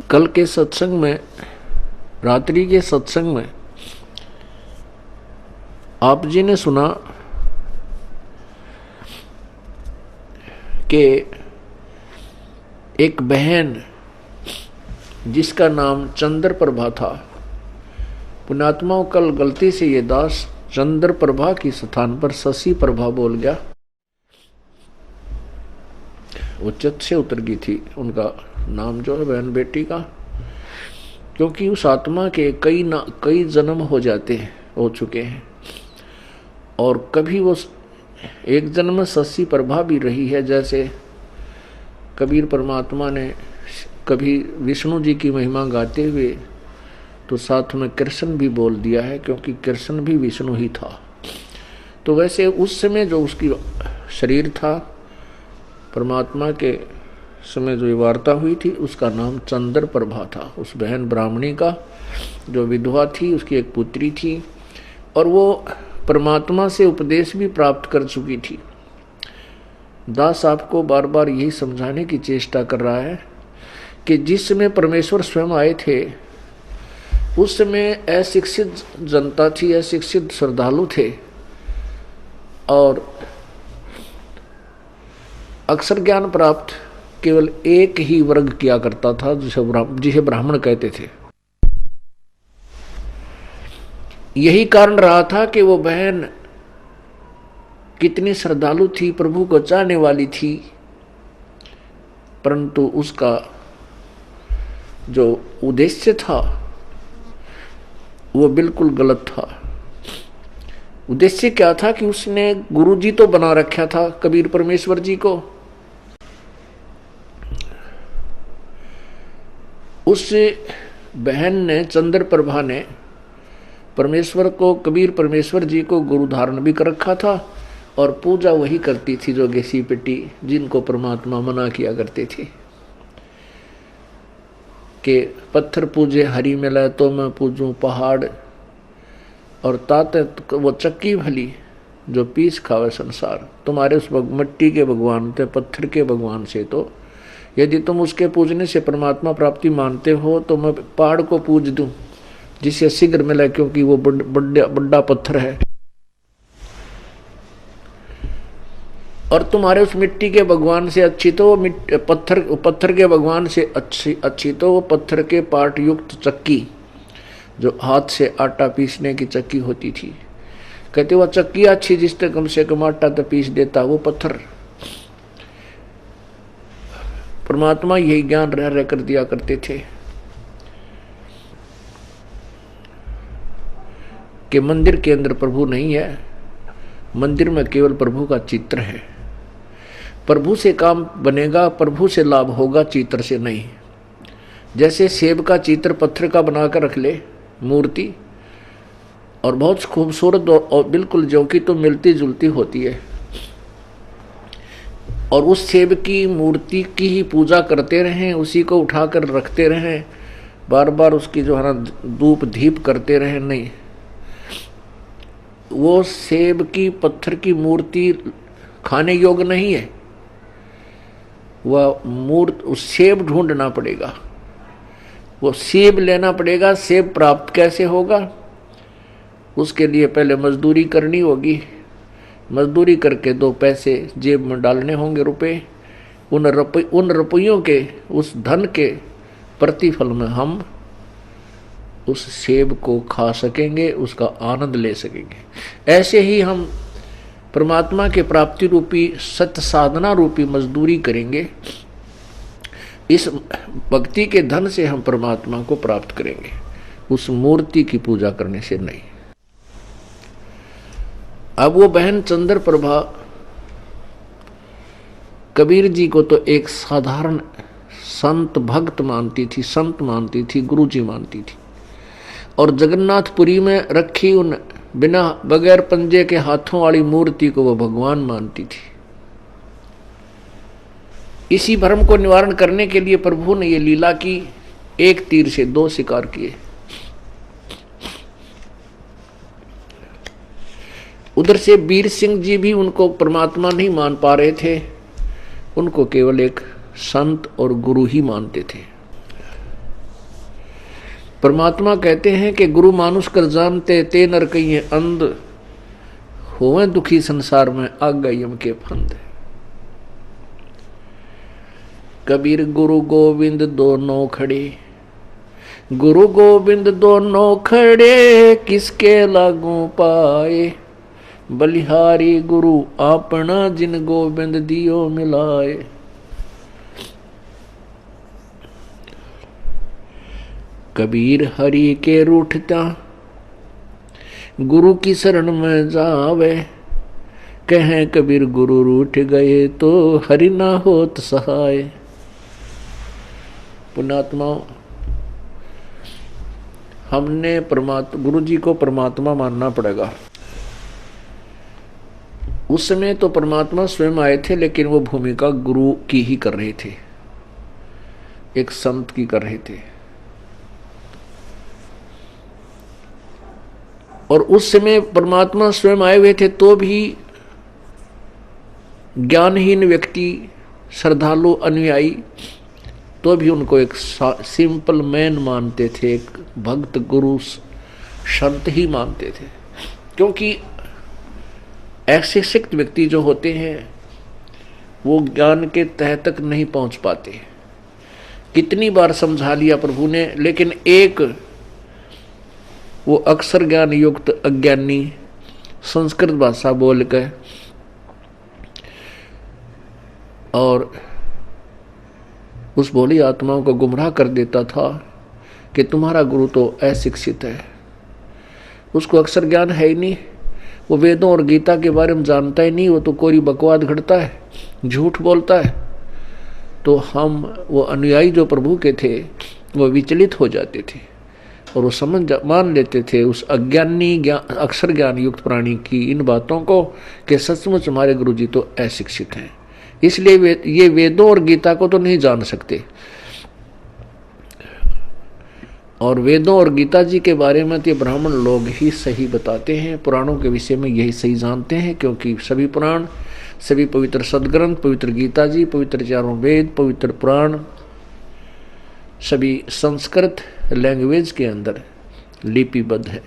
कल के सत्संग में, रात्रि के सत्संग में आप जी ने सुना कि एक बहन जिसका नाम चंद्र प्रभा था, पुण्यात्माओं कल गलती से ये दास चंद्र प्रभा की स्थान पर शशि प्रभा बोल गया। वो चित्त से उतर गई थी उनका नाम जो है बहन बेटी का, क्योंकि उस आत्मा के कई जन्म हो चुके हैं और कभी वो एक जन्म में शशि प्रभा भी रही है। जैसे कबीर परमात्मा ने कभी विष्णु जी की महिमा गाते हुए तो साथ में कृष्ण भी बोल दिया है, क्योंकि कृष्ण भी विष्णु ही था। तो वैसे उस समय जो उसकी शरीर था, परमात्मा के समय जो वार्ता हुई थी, उसका नाम चंद्र प्रभा था। उस बहन ब्राह्मणी का जो विधवा थी, उसकी एक पुत्री थी और वो परमात्मा से उपदेश भी प्राप्त कर चुकी थी। दास आपको बार बार यही समझाने की चेष्टा कर रहा है कि जिस समय परमेश्वर स्वयं आए थे, उस समय अशिक्षित जनता थी, अशिक्षित श्रद्धालु थे और अक्षर ज्ञान प्राप्त केवल एक ही वर्ग किया करता था, जिसे ब्राह्मण कहते थे। यही कारण रहा था कि वो बहन कितनी श्रद्धालु थी, प्रभु को चाहने वाली थी, परंतु उसका जो उद्देश्य था वो बिल्कुल गलत था। उद्देश्य क्या था कि उसने गुरुजी तो बना रखा था कबीर परमेश्वर जी को, उस बहन ने चंद्र प्रभा ने परमेश्वर को, कबीर परमेश्वर जी को गुरु धारण भी कर रखा था और पूजा वही करती थी जो घिसी पिटी, जिनको परमात्मा मना किया करते थे कि पत्थर पूजे हरि मिले तो मैं पूजूं पहाड़, और ताते वो चक्की भली जो पीस खावे संसार। तुम्हारे उस मिट्टी के भगवान थे, पत्थर के भगवान से तो यदि तुम उसके पूजने से परमात्मा प्राप्ति मानते हो तो मैं पहाड़ को पूज दूं जिससे शीघ्र मिले, क्योंकि वो बड़ा पत्थर है। और तुम्हारे उस मिट्टी के भगवान से अच्छी तो वो पत्थर के भगवान से अच्छी तो वो पत्थर के पार्ट युक्त चक्की, जो हाथ से आटा पीसने की चक्की होती थी। कहते वो चक्की अच्छी जिससे कम से कम आटा तो पीस देता वो पत्थर। परमात्मा यही ज्ञान रह कर दिया करते थे कि मंदिर के अंदर प्रभु नहीं है, मंदिर में केवल प्रभु का चित्र है। प्रभु से काम बनेगा, प्रभु से लाभ होगा, चित्र से नहीं। जैसे सेब का चित्र पत्थर का बनाकर रख ले मूर्ति, और बहुत खूबसूरत और बिल्कुल जो कि तो मिलती जुलती होती है, और उस सेब की मूर्ति की ही पूजा करते रहें, उसी को उठाकर रखते रहें, बार बार उसकी जो है ना धूप दीप करते रहें, नहीं, वो सेब की पत्थर की मूर्ति खाने योग्य नहीं है। वह उस सेब ढूंढना पड़ेगा, वो सेब लेना पड़ेगा। सेब प्राप्त कैसे होगा? उसके लिए पहले मजदूरी करनी होगी, मजदूरी करके 2 पैसे जेब में डालने होंगे, रुपए। उन रुपयों के, उस धन के प्रतिफल में हम उस सेब को खा सकेंगे, उसका आनंद ले सकेंगे। ऐसे ही हम परमात्मा के प्राप्ति रूपी सत्य साधना रूपी मजदूरी करेंगे। इस भक्ति के धन से हम परमात्मा को प्राप्त करेंगे, उस मूर्ति की पूजा करने से नहीं। अब वो बहन चंद्र प्रभा कबीर जी को तो एक साधारण संत भक्त मानती थी, संत मानती थी, गुरु जी मानती थी, और जगन्नाथपुरी में रखी उन बिना बगैर पंजे के हाथों वाली मूर्ति को वो भगवान मानती थी। इसी भ्रम को निवारण करने के लिए प्रभु ने ये लीला की, एक तीर से 2 शिकार किए। उधर से वीर सिंह जी भी उनको परमात्मा नहीं मान पा रहे थे, उनको केवल एक संत और गुरु ही मानते थे। परमात्मा कहते हैं कि गुरु मानुष कर जानते ते नर कहिए अंध, होवे दुखी संसार में आ गए यम के फंद। कबीर गुरु गोविंद दोनों खड़े, गुरु गोविंद दोनों खड़े, किसके लागू पाए, बलिहारी गुरु अपना जिन गोविंद दियो मिलाए। कबीर हरि के रूठता, गुरु की शरण में जावे, कहें कबीर गुरु रूठ गए तो हरि ना होत सहाय। पुण्यात्माओं, हमने गुरु जी को परमात्मा मानना पड़ेगा। उस समय तो परमात्मा स्वयं आए थे, लेकिन वो भूमिका गुरु की ही कर रहे थे, एक संत की कर रहे थे। और उस समय परमात्मा स्वयं आए हुए थे तो भी ज्ञानहीन व्यक्ति, श्रद्धालु, अनुयायी, तो भी उनको एक सिंपल मैन मानते थे, एक भक्त गुरु संत ही मानते थे। क्योंकि ऐसे शिक्षित व्यक्ति जो होते हैं वो ज्ञान के तह तक नहीं पहुंच पाते। कितनी बार समझा लिया प्रभु ने, लेकिन एक वो अक्षर ज्ञान युक्त अज्ञानी संस्कृत भाषा बोल कर और उस भोली आत्माओं को गुमराह कर देता था कि तुम्हारा गुरु तो अशिक्षित है, उसको अक्षर ज्ञान है ही नहीं, वो वेदों और गीता के बारे में जानता ही नहीं, वो तो कोरी बकवाद घड़ता है, झूठ बोलता है। तो हम वो अनुयायी जो प्रभु के थे वो विचलित हो जाते थे और वो मान लेते थे उस अज्ञानी अक्षर ज्ञान युक्त प्राणी की इन बातों को कि सचमुच हमारे गुरु जी तो अशिक्षित हैं, इसलिए ये वेदों और गीता को तो नहीं जान सकते। और वेदों और गीता जी के बारे में तो ब्राह्मण लोग ही सही बताते हैं, पुराणों के विषय में यही सही जानते हैं, क्योंकि सभी पुराण, सभी पवित्र सदग्रंथ, पवित्र गीता जी, पवित्र चारों वेद, पवित्र पुराण सभी संस्कृत लैंग्वेज के अंदर लिपिबद्ध है।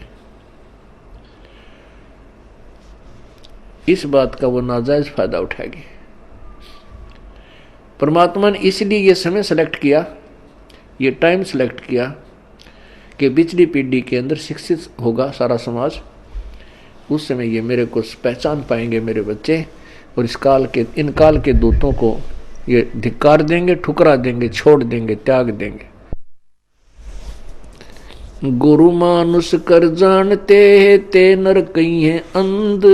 इस बात का वो नाजायज फायदा उठाएगी। परमात्मा ने इसलिए ये समय सेलेक्ट किया, ये टाइम सेलेक्ट किया कि पिछली पीढ़ी के अंदर शिक्षित होगा सारा समाज, उस समय ये मेरे को पहचान पाएंगे मेरे बच्चे, और इन काल के दूतों को ये धिक्कार देंगे, ठुकरा देंगे, छोड़ देंगे, त्याग देंगे। गुरु मानुष कर जानते ते नर कहिए अंध,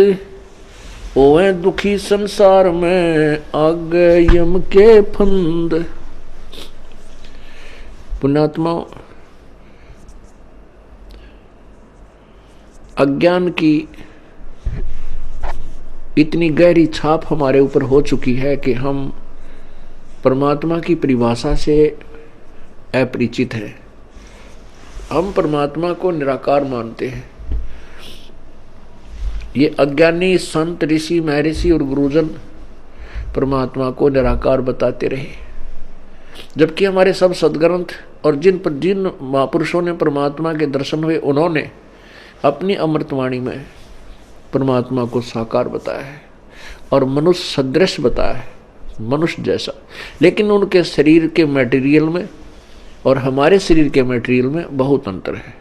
ओए दुखी संसार में आगे यम के फंद। पुण्यात्माओं, अज्ञान की इतनी गहरी छाप हमारे ऊपर हो चुकी है कि हम परमात्मा की परिभाषा से अपरिचित हैं। हम परमात्मा को निराकार मानते हैं। ये अज्ञानी संत, ऋषि, महर्षि और गुरुजन परमात्मा को निराकार बताते रहे, जबकि हमारे सब सदग्रंथ और जिन महापुरुषों ने परमात्मा के दर्शन हुए, उन्होंने अपनी अमृतवाणी में परमात्मा को साकार बताया है और मनुष्य सदृश बताया है, मनुष्य जैसा। लेकिन उनके शरीर के मटेरियल में और हमारे शरीर के मटेरियल में बहुत अंतर है।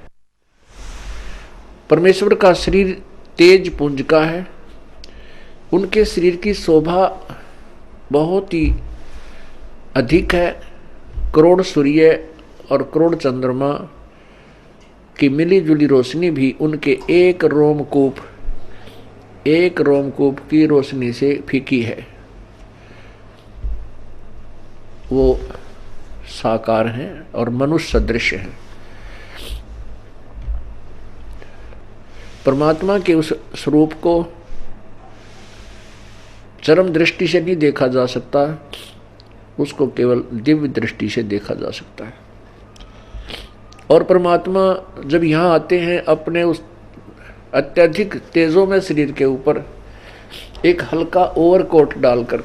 परमेश्वर का शरीर तेज पुंज का है, उनके शरीर की शोभा बहुत ही अधिक है। करोड़ सूर्य और करोड़ चंद्रमा की मिली जुली रोशनी भी उनके एक रोमकूप की रोशनी से फीकी है। वो साकार हैं और मनुष्य सदृश हैं। परमात्मा के उस स्वरूप को चरम दृष्टि से नहीं देखा जा सकता, उसको केवल दिव्य दृष्टि से देखा जा सकता है। और परमात्मा जब यहाँ आते हैं, अपने उस अत्यधिक तेजों में शरीर के ऊपर एक हल्का ओवरकोट डालकर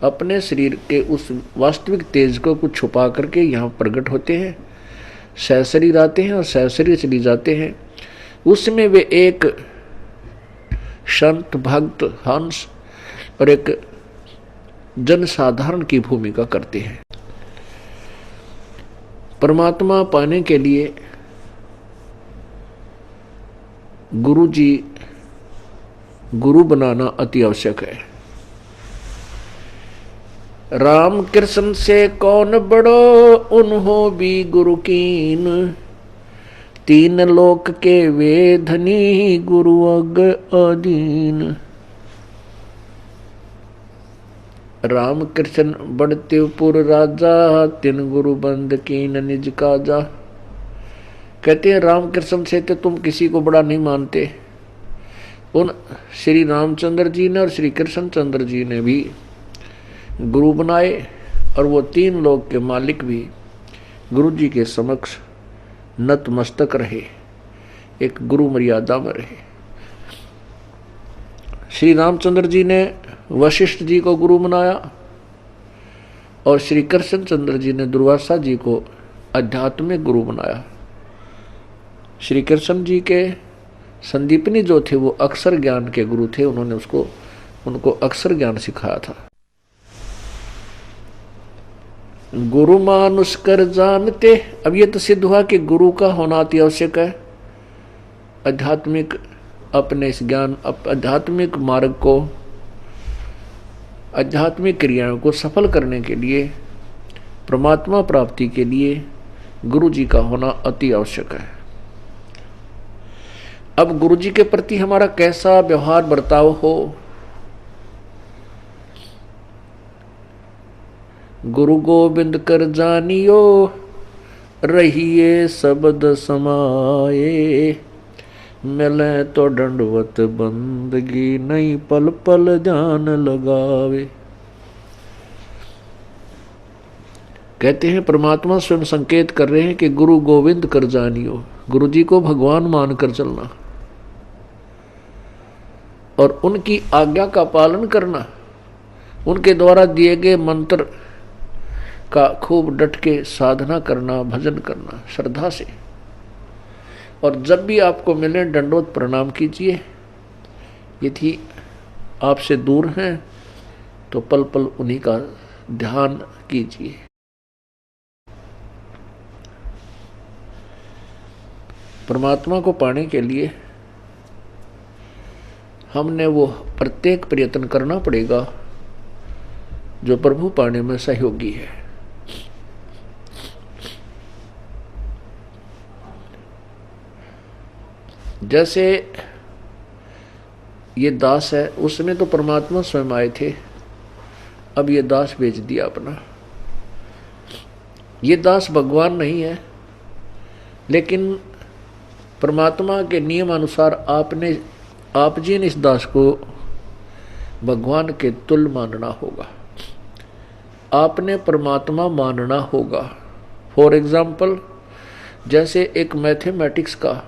अपने शरीर के उस वास्तविक तेज को कुछ छुपा करके यहाँ प्रकट होते हैं। सहशरीर आते हैं और सहशरीर चली जाते हैं। उसमें वे एक संत, भक्त, हंस और एक जनसाधारण की भूमिका करते हैं। परमात्मा पाने के लिए गुरु जी, गुरु बनाना अति आवश्यक है। राम कृष्ण से कौन बड़ो, उन्हों भी गुरु कीन, तीन लोक के वे धनी, गुरु अग अधीन। राम कृष्ण बढ़ते पुर राजा, तिन गुरु बंद कीन निज काजा। कहते हैं राम कृष्ण से तो तुम किसी को बड़ा नहीं मानते। उन श्री रामचंद्र जी ने और श्री कृष्णचंद्र जी ने भी गुरु बनाए और वो तीन लोक के मालिक भी गुरु जी के समक्ष नतमस्तक रहे, एक गुरु मर्यादा में रहे। श्री रामचंद्र जी ने वशिष्ठ जी को गुरु बनाया और श्री कृष्णचंद्र जी ने दुर्वासा जी को आध्यात्मिक गुरु बनाया। श्री कृष्ण जी के संदीपनी जो थे वो अक्षर ज्ञान के गुरु थे, उन्होंने उनको अक्षर ज्ञान सिखाया था। गुरु मानुष कर जानते, अब ये तो सिद्ध हुआ कि गुरु का होना अति आवश्यक है। आध्यात्मिक अपने इस ज्ञान, आध्यात्मिक मार्ग को, आध्यात्मिक क्रियाओं को सफल करने के लिए, परमात्मा प्राप्ति के लिए गुरु जी का होना अति आवश्यक है। अब गुरु जी के प्रति हमारा कैसा व्यवहार बर्ताव हो। गुरु गोविंद कर जानियो, रहिए शब्द समाये, मिले तो दंडवत बंदगी, नहीं पल पल ध्यान लगावे। कहते हैं परमात्मा स्वयं संकेत कर रहे हैं कि गुरु गोविंद कर जानियो, गुरु जी को भगवान मानकर चलना और उनकी आज्ञा का पालन करना, उनके द्वारा दिए गए मंत्र का खूब डट के साधना करना, भजन करना श्रद्धा से। और जब भी आपको मिले दंडवत प्रणाम कीजिए। यदि आपसे दूर हैं तो पल पल उन्हीं का ध्यान कीजिए। परमात्मा को पाने के लिए हमने वो प्रत्येक प्रयत्न करना पड़ेगा जो प्रभु पाने में सहयोगी है। जैसे ये दास है, उसमें तो परमात्मा स्वयं आए थे, अब ये दास बेच दिया अपना। ये दास भगवान नहीं है, लेकिन परमात्मा के नियम अनुसार आप जी ने इस दास को भगवान के तुल्य मानना होगा। आपने परमात्मा मानना होगा। फॉर एग्जाम्पल, जैसे एक मैथमेटिक्स का,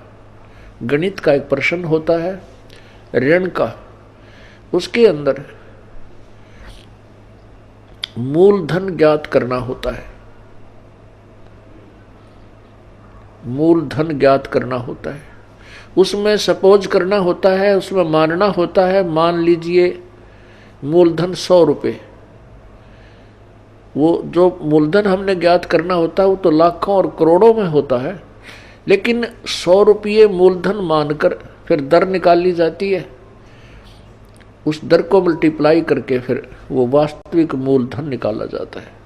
गणित का एक प्रश्न होता है ऋण का, उसके अंदर मूलधन ज्ञात करना होता है। मूलधन ज्ञात करना होता है, उसमें सपोज करना होता है, उसमें मानना होता है, मान लीजिए मूलधन 100 रुपये। वो जो मूलधन हमने ज्ञात करना होता है वो तो लाखों और करोड़ों में होता है, लेकिन 100 रुपये मूलधन मानकर फिर दर निकाली जाती है। उस दर को मल्टीप्लाई करके फिर वो वास्तविक मूलधन निकाला जाता है।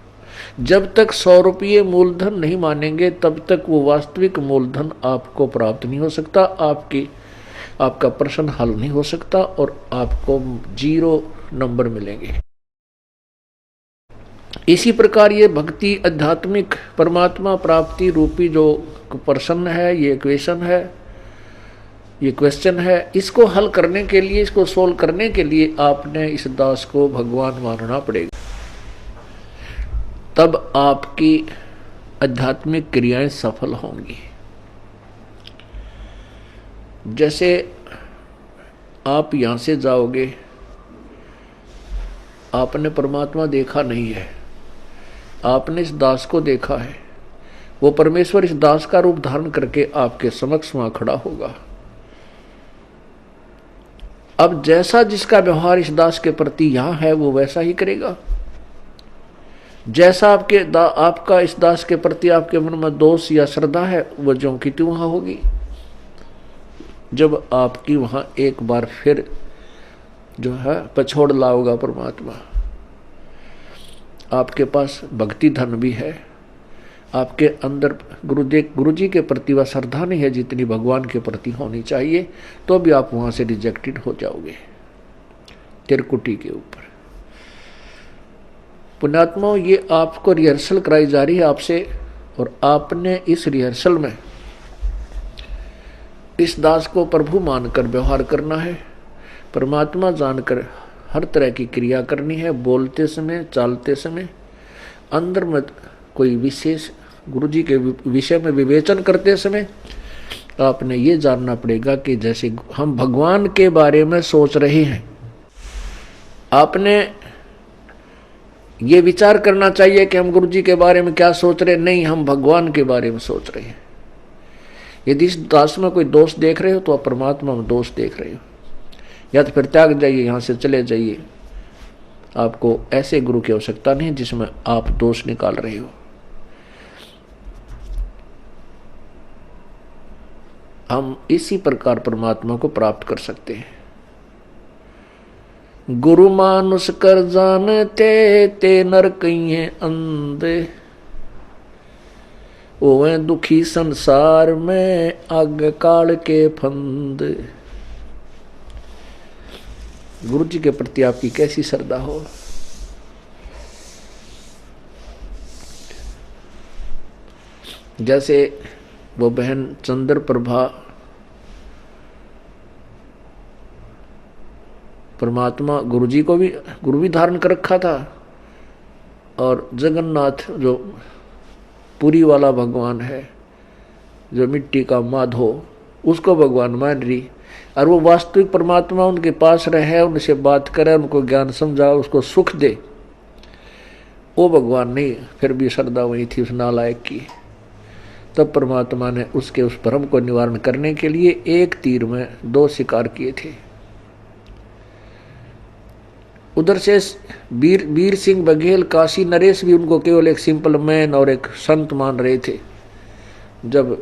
जब तक 100 रुपये मूलधन नहीं मानेंगे तब तक वो वास्तविक मूलधन आपको प्राप्त नहीं हो सकता, आपका प्रश्न हल नहीं हो सकता और आपको 0 नंबर मिलेंगे। इसी प्रकार ये भक्ति, आध्यात्मिक परमात्मा प्राप्ति रूपी जो प्रश्न है, ये इक्वेशन है, ये क्वेश्चन है, इसको हल करने के लिए, इसको सोल्व करने के लिए आपने इस दास को भगवान मानना पड़ेगा। तब आपकी आध्यात्मिक क्रियाएं सफल होंगी। जैसे आप यहां से जाओगे, आपने परमात्मा देखा नहीं है, आपने इस दास को देखा है, वो परमेश्वर इस दास का रूप धारण करके आपके समक्ष वहां खड़ा होगा। अब जैसा जिसका व्यवहार इस दास के प्रति यहां है वो वैसा ही करेगा। जैसा आपका इस दास के प्रति आपके मन में दोष या श्रद्धा है वो ज्यों की त्यों वहां होगी। जब आपकी वहां एक बार फिर जो है पछोड़ लाओगा परमात्मा, आपके पास भक्ति धन भी है, आपके अंदर गुरु जी के प्रति वह श्रद्धा नहीं है जितनी भगवान के प्रति होनी चाहिए, तो भी आप वहां से रिजेक्टेड हो जाओगे तिरकुटी के ऊपर। पुण्यात्माओं, ये आपको रिहर्सल कराई जा रही है आपसे, और आपने इस रिहर्सल में इस दास को प्रभु मानकर व्यवहार करना है, परमात्मा जानकर हर तरह की क्रिया करनी है। बोलते समय, चालते समय, अंदर में कोई विशेष गुरु जी के विषय में विवेचन करते समय आपने ये जानना पड़ेगा कि जैसे हम भगवान के बारे में सोच रहे हैं, आपने ये विचार करना चाहिए कि हम गुरु जी के बारे में क्या सोच रहे हैं। नहीं, हम भगवान के बारे में सोच रहे हैं। यदि इस दास में कोई दोष देख रहे हो तो आप परमात्मा में दोष देख रहे हो, या तो फिर त्याग जाइए, यहां से चले जाइए। आपको ऐसे गुरु की आवश्यकता नहीं जिसमें आप दोष निकाल रहे हो। हम इसी प्रकार परमात्मा को प्राप्त कर सकते हैं। गुरु मानुष कर जानते ते नर कहिए अंधे, ओवे दुखी संसार में आग काल के फंद। गुरु जी के प्रति आपकी कैसी श्रद्धा हो। जैसे वो बहन चंद्र प्रभा परमात्मा गुरु जी को भी गुरु भी धारण कर रखा था, और जगन्नाथ जो पुरी वाला भगवान है, जो मिट्टी का माधो, उसको भगवान मान रही, और वो वास्तविक परमात्मा उनके पास रहे, उनसे बात करे, उनको ज्ञान समझा, उसको सुख दे, वो भगवान नहीं। फिर भी श्रद्धा वही थी उस नालायक की। तब परमात्मा ने उसके उस भ्रम को निवारण करने के लिए एक तीर में दो शिकार किए थे। उधर से वीर सिंह बघेल, काशी नरेश भी उनको केवल एक सिंपल मैन और एक संत मान रहे थे। जब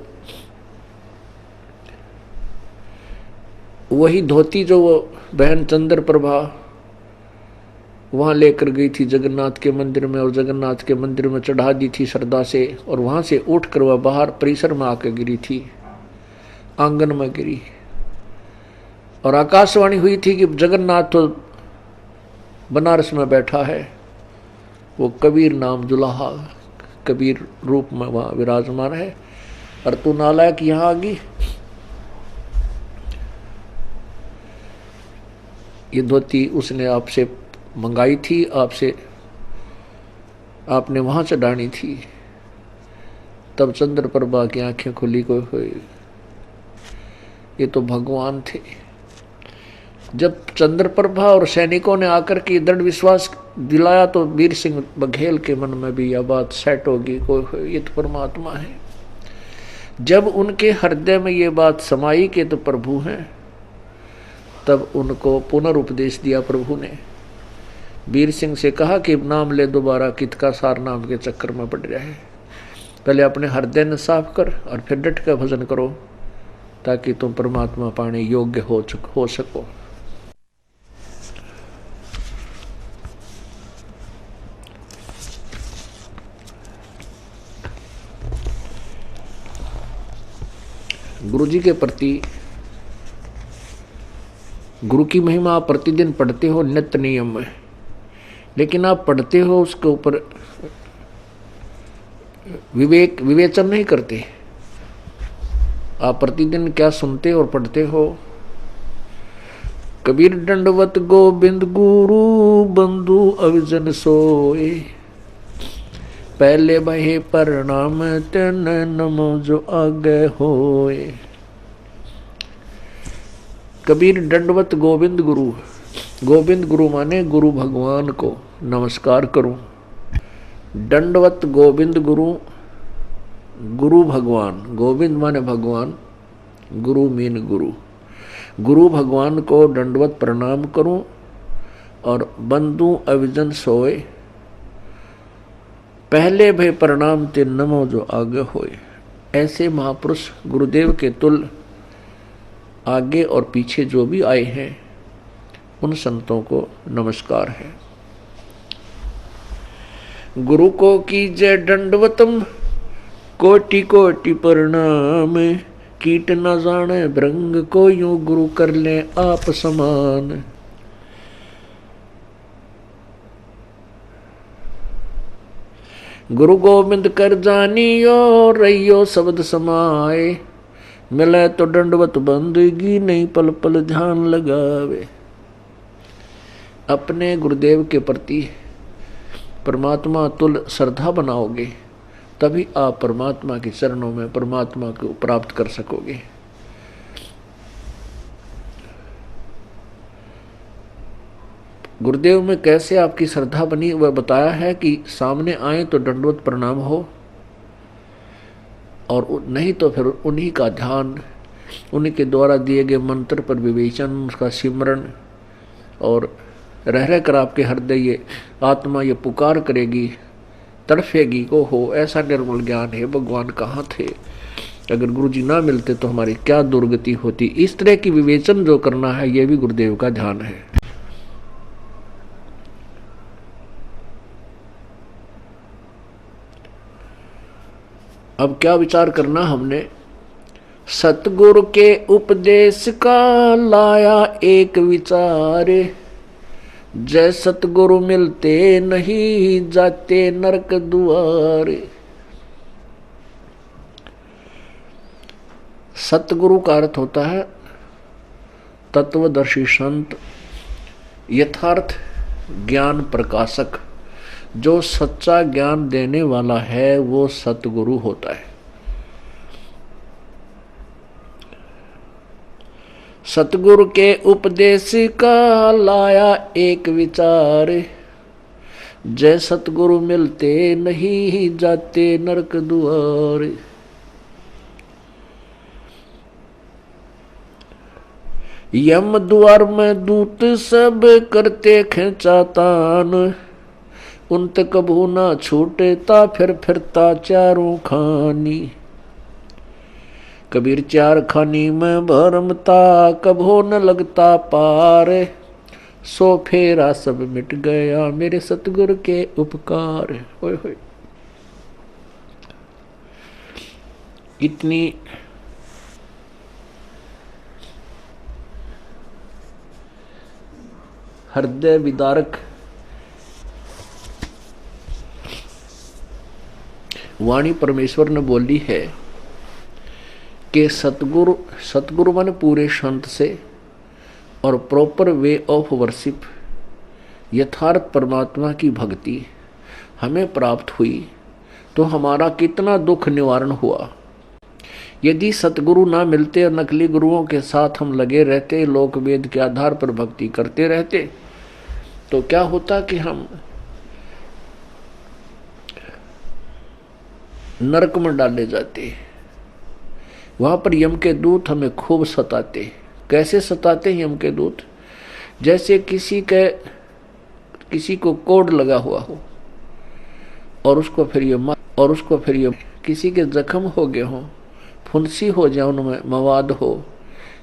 वही धोती जो वो बहन चंद्र प्रभा वहां लेकर गई थी जगन्नाथ के मंदिर में, और जगन्नाथ के मंदिर में चढ़ा दी थी श्रद्धा से, और वहां से उठकर वह बाहर परिसर में आकर गिरी थी, आंगन में गिरी, और आकाशवाणी हुई थी कि जगन्नाथ तो बनारस में बैठा है, वो कबीर नाम जुलाहा कबीर रूप में वहां विराजमान है, और तू नालायक यहां आ गई। ये धोती उसने आपसे मंगाई थी, आपसे आपने वहां चढ़ानी थी। तब चंद्र प्रभा की आंखें खुली को हुई, ये तो भगवान थे। जब चंद्र प्रभा और सैनिकों ने आकर के दृढ़ विश्वास दिलाया तो वीर सिंह बघेल के मन में भी यह बात सेट होगी, कोई ये तो परमात्मा है। जब उनके हृदय में ये बात समाई कि तो प्रभु हैं, तब उनको पुनरुपदेश दिया प्रभु ने। वीर सिंह से कहा कि नाम ले दोबारा, कित का सार नाम के चक्कर में पड़ रहा है। पहले अपने हृदय ने साफ कर और फिर डट कर भजन करो, ताकि तुम परमात्मा पाने योग्य हो सको। गुरु जी के प्रति गुरु की महिमा आप प्रतिदिन पढ़ते हो नित्य नियम में, लेकिन आप पढ़ते हो उसके ऊपर विवेचन नहीं करते। आप प्रतिदिन क्या सुनते और पढ़ते हो। कबीर दंडवत गोविंद गुरु बंधु अविजन सोए, पहले बहे प्रणाम तेन नमो जो आगे होए। कबीर दंडवत गोविंद गुरु, गोविंद गुरु माने गुरु भगवान को नमस्कार करूं। दंडवत गोविंद गुरु गुरु भगवान, गोविंद माने भगवान, गुरु मीन गुरु, गुरु भगवान को दंडवत प्रणाम करूं और बंदू अविजन सोए, पहले भय प्रणाम ते नमो जो आगे होए। ऐसे महापुरुष गुरुदेव के तुल आगे और पीछे जो भी आए हैं उन संतों को नमस्कार है। गुरु को कीजय दंडवतम, कोटि कोटि प्रणाम, कीट न जाने भृंग को यूं गुरु कर ले आप समान। गुरु गोविंद कर जानियो, रहियो शब्द समाए, मिले तो दंडवत बंदगी, नहीं पल पल ध्यान लगावे। अपने गुरुदेव के प्रति परमात्मा तुल श्रद्धा बनाओगे तभी आप परमात्मा के चरणों में परमात्मा को प्राप्त कर सकोगे। गुरुदेव में कैसे आपकी श्रद्धा बनी वह बताया है कि सामने आए तो दंडवत प्रणाम हो, और नहीं तो फिर उन्हीं का ध्यान, उन्हीं के द्वारा दिए गए मंत्र पर विवेचन, उसका सिमरण, और रह रह कर आपके हृदय ये आत्मा ये पुकार करेगी, तड़फेगी को हो ऐसा निर्मल ज्ञान है भगवान कहाँ थे, अगर गुरु जी ना मिलते तो हमारी क्या दुर्गति होती। इस तरह की विवेचन जो करना है यह भी गुरुदेव का ध्यान है। अब क्या विचार करना हमने, सतगुरु के उपदेश का लाया एक विचार, जय सतगुरु मिलते नहीं जाते नरक द्वार। सतगुरु का अर्थ होता है तत्वदर्शी संत, यथार्थ ज्ञान प्रकाशक। जो सच्चा ज्ञान देने वाला है वो सतगुरु होता है। सतगुरु के उपदेश का लाया एक विचार, जय सतगुरु मिलते नहीं जाते नरक द्वार। यम द्वार में दूत सब करते खेचातान, उन तक कभू ना छूटता फिर फिरता चारों खानी। कबीर चार खानी में भरमता कभो न लगता पार, सो फेरा सब मिट गया मेरे सतगुरु के उपकार। होय होय, इतनी हृदय विदारक वाणी परमेश्वर ने बोली है कि सतगुरु माने पूरे संत से और प्रॉपर वे ऑफ वर्शिप, यथार्थ परमात्मा की भक्ति हमें प्राप्त हुई तो हमारा कितना दुख निवारण हुआ। यदि सतगुरु ना मिलते और नकली गुरुओं के साथ हम लगे रहते, लोक वेद के आधार पर भक्ति करते रहते, तो क्या होता कि हम नरक में डाले जाते। वहां पर यम के दूत हमें खूब सताते। कैसे सताते हैं यम के दूत? जैसे किसी को कोड लगा हुआ हो और उसको फिर ये किसी के जख्म हो गए हों, फुंसी हो जाए, उनमें मवाद हो,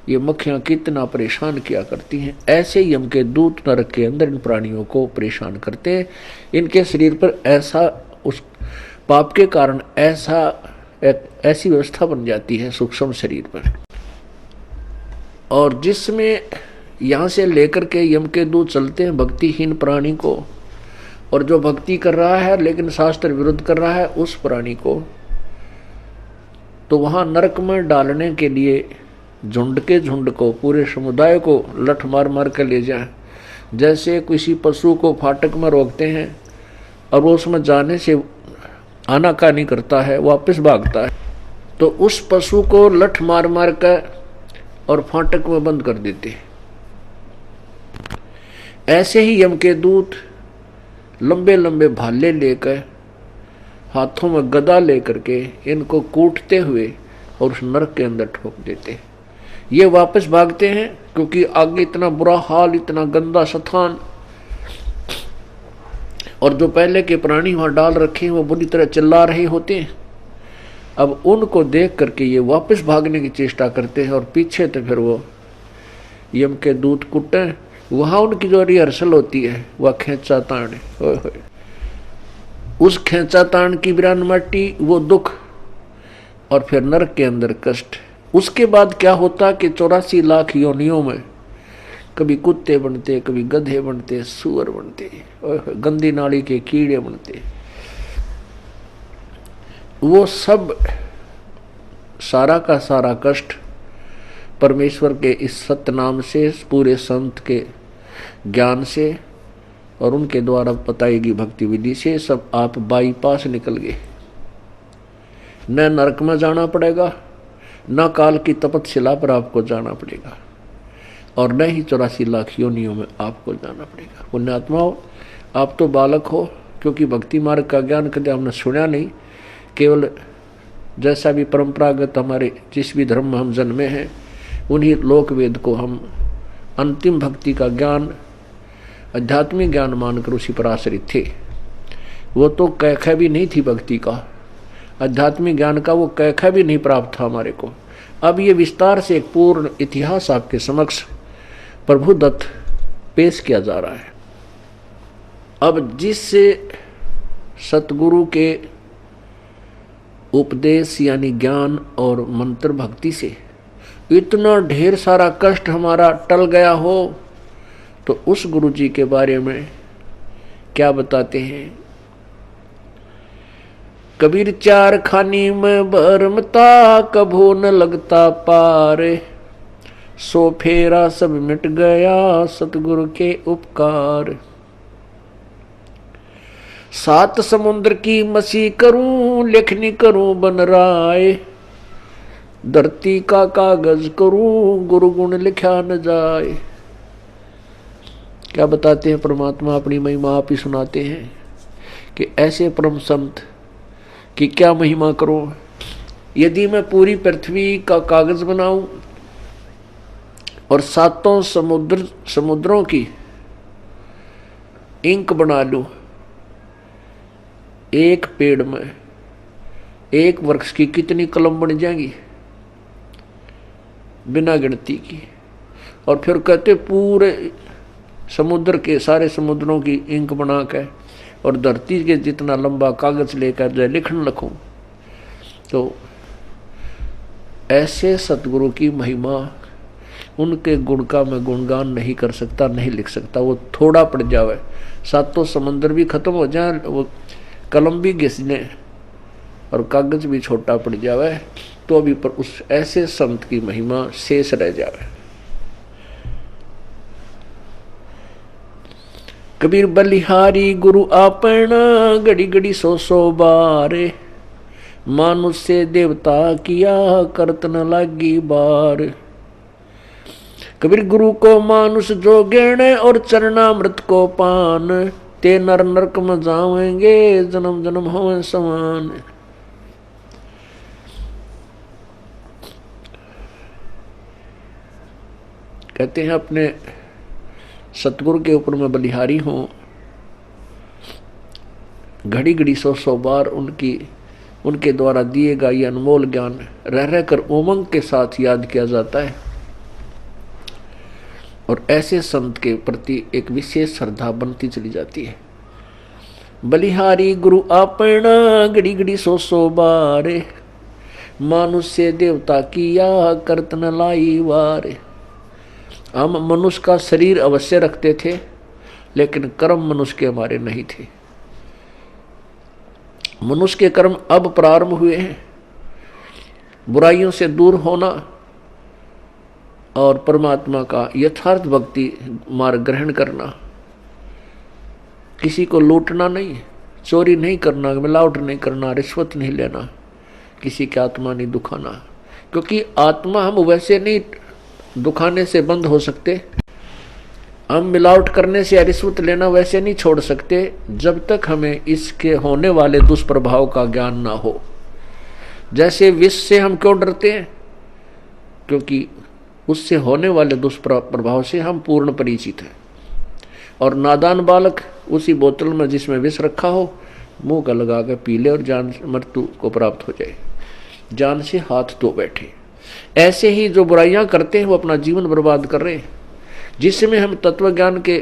ये मक्खियां कितना परेशान किया करती हैं। ऐसे यम के दूत नरक के अंदर इन प्राणियों को परेशान करते हैं। इनके शरीर पर ऐसा उस पाप के कारण ऐसी व्यवस्था बन जाती है सूक्ष्म शरीर पर, और जिसमें यहाँ से लेकर के यम के दूत चलते हैं भक्तिहीन प्राणी को, और जो भक्ति कर रहा है लेकिन शास्त्र विरुद्ध कर रहा है उस प्राणी को, तो वहां नरक में डालने के लिए झुंड के झुंड को, पूरे समुदाय को लठ मार मार कर ले जाए। जैसे किसी पशु को फाटक में रोकते हैं और वो उसमें जाने से आनाकानी करता है, वापस भागता है, तो उस पशु को लठ मार मार कर और फाटक में बंद कर देते। ऐसे ही यम के दूत लंबे लंबे भाले लेकर हाथों में गदा लेकर के इनको कूटते हुए और उस नरक के अंदर ठोक देते हैं। ये वापस भागते हैं क्योंकि आगे इतना बुरा हाल, इतना गंदा स्थान, और जो पहले के प्राणी वहां डाल रखे हैं वो बुरी तरह चिल्ला रहे होते हैं। अब उनको देख करके ये वापस भागने की चेष्टा करते हैं और पीछे तो फिर वो यम के दूत कुटे। वहां उनकी जो रिहर्सल होती है वह खेचा ताण है। उस खेचा ताण की बिरान माटी, वो दुख, और फिर नरक के अंदर कष्ट। उसके बाद क्या होता कि 84 लाख योनियों में कभी कुत्ते बनते, कभी गधे बनते, सुअर बनते, गंदी नाली के कीड़े बनते। वो सब सारा का सारा कष्ट परमेश्वर के इस सत्य नाम से, पूरे संत के ज्ञान से और उनके द्वारा बताई गई भक्ति विधि से सब आप बाईपास निकल गए। न नरक में जाना पड़ेगा, न काल की तपतशिला पर आपको जाना पड़ेगा, और न ही 84 लाख योनियों में आपको जाना पड़ेगा। पुण्यात्माओं, आप तो बालक हो, क्योंकि भक्ति मार्ग का ज्ञान कभी हमने सुना नहीं। केवल जैसा भी परंपरागत हमारे जिस भी धर्म में हम जन्मे हैं उन्हीं लोक वेद को हम अंतिम भक्ति का ज्ञान, आध्यात्मिक ज्ञान मानकर उसी पर आश्रित थे। वो तो कैखा भी नहीं थी भक्ति का, आध्यात्मिक ज्ञान का वो कैखा भी नहीं प्राप्त था हमारे को। अब ये विस्तार से एक पूर्ण इतिहास आपके समक्ष प्रभु दत्त पेश किया जा रहा है। अब जिससे सतगुरु के उपदेश यानी ज्ञान और मंत्र भक्ति से इतना ढेर सारा कष्ट हमारा टल गया हो, तो उस गुरु जी के बारे में क्या बताते हैं। कबीर चार खानी में भरमता, कभो न लगता पार, सो फेरा सब मिट गया सतगुरु के उपकार। 7 समुद्र की मसी करूं, लेखनी करूं बन राय, धरती का कागज करूं, गुरु गुण लिखा न जाए। क्या बताते हैं परमात्मा, अपनी महिमा आप ही सुनाते हैं कि ऐसे परम संत कि क्या महिमा करो। यदि मैं पूरी पृथ्वी का कागज बनाऊं और 7 समुद्रों की इंक बना लूं, एक पेड़ में एक वृक्ष की कितनी कलम बन जाएंगी, बिना गिनती की। और फिर कहते पूरे समुद्र के सारे समुद्रों की इंक बना के और धरती के जितना लंबा कागज लेकर जो लिखने लगूं, तो ऐसे सतगुरु की महिमा, उनके गुण का मैं गुणगान नहीं कर सकता, नहीं लिख सकता। वो थोड़ा पड़ जावे, 7 समुद्र भी खत्म हो जाए, वो कलम भी घिसने और कागज भी छोटा पड़ जावे, तो अभी पर उस ऐसे संत की महिमा शेष रह जावे। कबीर बलिहारी गुरु आपना, घड़ी घड़ी 100 बार, मानुष से देवता किया करत न लागी बार। कबीर गुरु को मानुष जो गेणे, और चरणामृत को पान, ते नर नरक में जावेंगे जन्म जन्म होवे समान। कहते हैं अपने सतगुरु के ऊपर मैं बलिहारी हूं, घड़ी घड़ी 100 बार उनके द्वारा दिए गए ये अनमोल ज्ञान रह रहकर उमंग के साथ याद किया जाता है, और ऐसे संत के प्रति एक विशेष श्रद्धा बनती चली जाती है। बलिहारी गुरु आपना, घड़ी घड़ी 100 बार, मानुष से देवता किया करत न लाई वार। हम मनुष्य का शरीर अवश्य रखते थे, लेकिन कर्म मनुष्य के हमारे नहीं थे। मनुष्य के कर्म अब प्रारंभ हुए हैं, बुराइयों से दूर होना और परमात्मा का यथार्थ भक्ति मार्ग ग्रहण करना। किसी को लूटना नहीं, चोरी नहीं करना, मिलावट नहीं करना, रिश्वत नहीं लेना, किसी की आत्मा नहीं दुखाना, क्योंकि आत्मा हम वैसे नहीं दुखाने से बंद हो सकते। हम मिलावट करने से या रिश्वत लेना वैसे नहीं छोड़ सकते जब तक हमें इसके होने वाले दुष्प्रभाव का ज्ञान ना हो। जैसे विष से हम क्यों डरते हैं? क्योंकि उससे होने वाले दुष्प्रभाव से हम पूर्ण परिचित हैं। और नादान बालक उसी बोतल में जिसमें विष रखा हो मुंह का लगा कर पी ले और जान मृत्यु को प्राप्त हो जाए, जान से हाथ धो बैठे। ऐसे ही जो बुराइयां करते हैं वो अपना जीवन बर्बाद कर रहे हैं। जिसमें हम तत्व ज्ञान के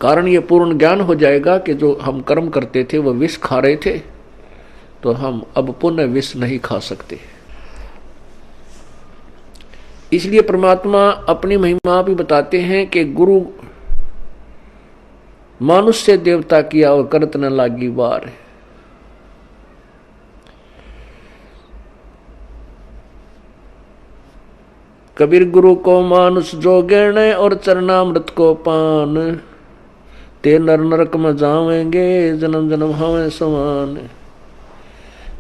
कारण ये पूर्ण ज्ञान हो जाएगा कि जो हम कर्म करते थे वो विष खा रहे थे, तो हम अब पुनः विष नहीं खा सकते। इसलिए परमात्मा अपनी महिमा भी बताते हैं कि गुरु मानुष से देवता किया और करत न लागी बार। कबीर गुरु को मानुष जो गिरण और चरणामृत को पान, ते नर नरक में जावेंगे जन्म जन्म हमें समान।